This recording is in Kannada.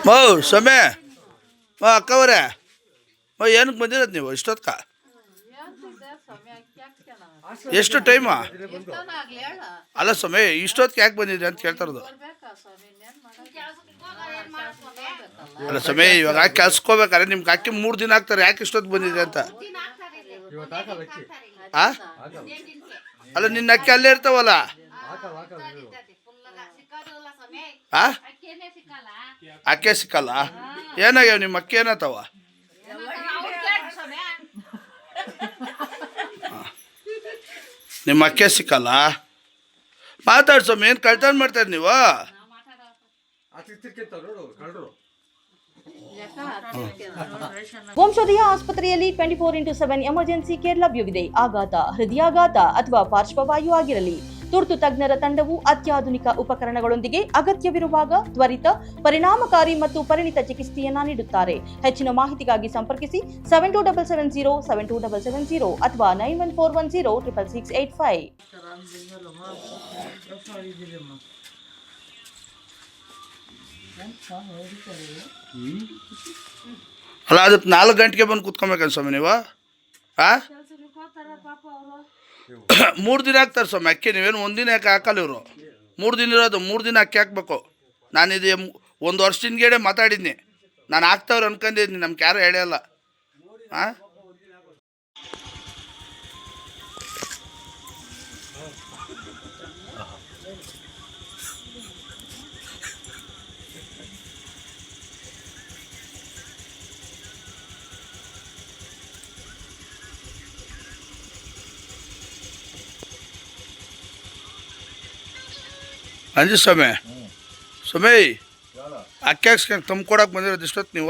ಮೌ ಸಮಯ ಅಕ್ಕವರೇ ಏನಕ್ಕೆ ಬಂದಿರೋದು ನೀವು ಇಷ್ಟೊತ್ಕ ಎಷ್ಟು ಟೈಮಾ ಅಲ್ಲ ಸಮಯ ಇಷ್ಟೊತ್ತಿಗೆ ಯಾಕೆ ಬಂದಿದ್ರಿ ಅಂತ ಕೇಳ್ತಾ ಇರೋದು ಅಲ್ಲ ಸಮಯ ಇವಾಗ ಕೆಲ್ಸ್ಕೋಬೇಕಾರೆ ನಿಮ್ಗೆ ಅಕ್ಕಿ 3 ದಿನ ಆಗ್ತಾರೆ ಯಾಕೆ ಇಷ್ಟೊತ್ತು ಬಂದಿದೆ ಅಂತ ಅಲ್ಲ ನಿನ್ನ ಅಕ್ಕಿ ಅಲ್ಲೇ ಇರ್ತಾವಲ್ಲ ಅಕ್ಕಿ ಸಿಕ್ಕಲ್ಲ ಏನಾಗ್ಯಾವ ನಿಮ್ಮ ಅಕ್ಕಿ ಏನತ್ತವ ನಿಮ್ಮ ಅಕ್ಕಿ ಸಿಕ್ಕಲ್ಲ ಮಾತಾಡ್ಸಮ್ಮ ಏನು ಕಳ್ತನ ಮಾಡ್ತಾರೆ ನೀವು ವಂಶೋದಯ ಆಸ್ಪತ್ರೆಯಲ್ಲಿ 24x7 ಎಮರ್ಜೆನ್ಸಿ ಕೇರ್ ಲಭ್ಯವಿದೆ. ಆಘಾತ, ಹೃದಯಾಘಾತ ಅಥವಾ ಪಾರ್ಶ್ವವಾಯು ಆಗಿರಲಿ, ತುರ್ತು ತಜ್ಞರ ತಂಡವು ಅತ್ಯಾಧುನಿಕ ಉಪಕರಣಗಳೊಂದಿಗೆ ಅಗತ್ಯವಿರುವಾಗ ತ್ವರಿತ, ಪರಿಣಾಮಕಾರಿ ಮತ್ತು ಪರಿಣಿತ ಚಿಕಿತ್ಸೆಯನ್ನ ನೀಡುತ್ತಾರೆ. ಹೆಚ್ಚಿನ ಮಾಹಿತಿಗಾಗಿ ಸಂಪರ್ಕಿಸಿ 7270 ಅಥವಾ 9141066685. ಅಲ್ಲ ಅದಕ್ಕೆ 4 ಗಂಟೆಗೆ ಬಂದು ಕೂತ್ಕೊಬೇಕನ್ ಸ್ವಾಮಿ ನೀವು 3 ದಿನ ಹಾಕ್ತಾರೆ ಸ್ವಾಮಿ ಅಕ್ಕಿ ನೀವೇನು ಒಂದಿನ ಯಾಕೆ ಹಾಕಲ್ಲ ಇವರು 3 ದಿನ ಇರೋದು 3 ದಿನ ಅಕ್ಕಿ ಹಾಕ್ಬೇಕು. ನಾನು ಇದು 1 ವರ್ಷದಿಂದಗಡೆ ಮಾತಾಡಿದ್ನಿ, ನಾನು ಹಾಕ್ತಾವ್ರು ಅನ್ಕೊಂಡಿದ್ದೀನಿ, ನಮ್ಗೆ ಯಾರು ಹೇಳಲ್ಲ. ಅಂಜಿ ಸ್ವಾಮಿ ಅಕ್ಕಿ ಹಾಕ್ಸ್ಕೊಂಡು ತಂದು ಕೊಡಕ್ಕೆ ಬಂದಿರೋದು ಇಷ್ಟೊತ್ತು ನೀವು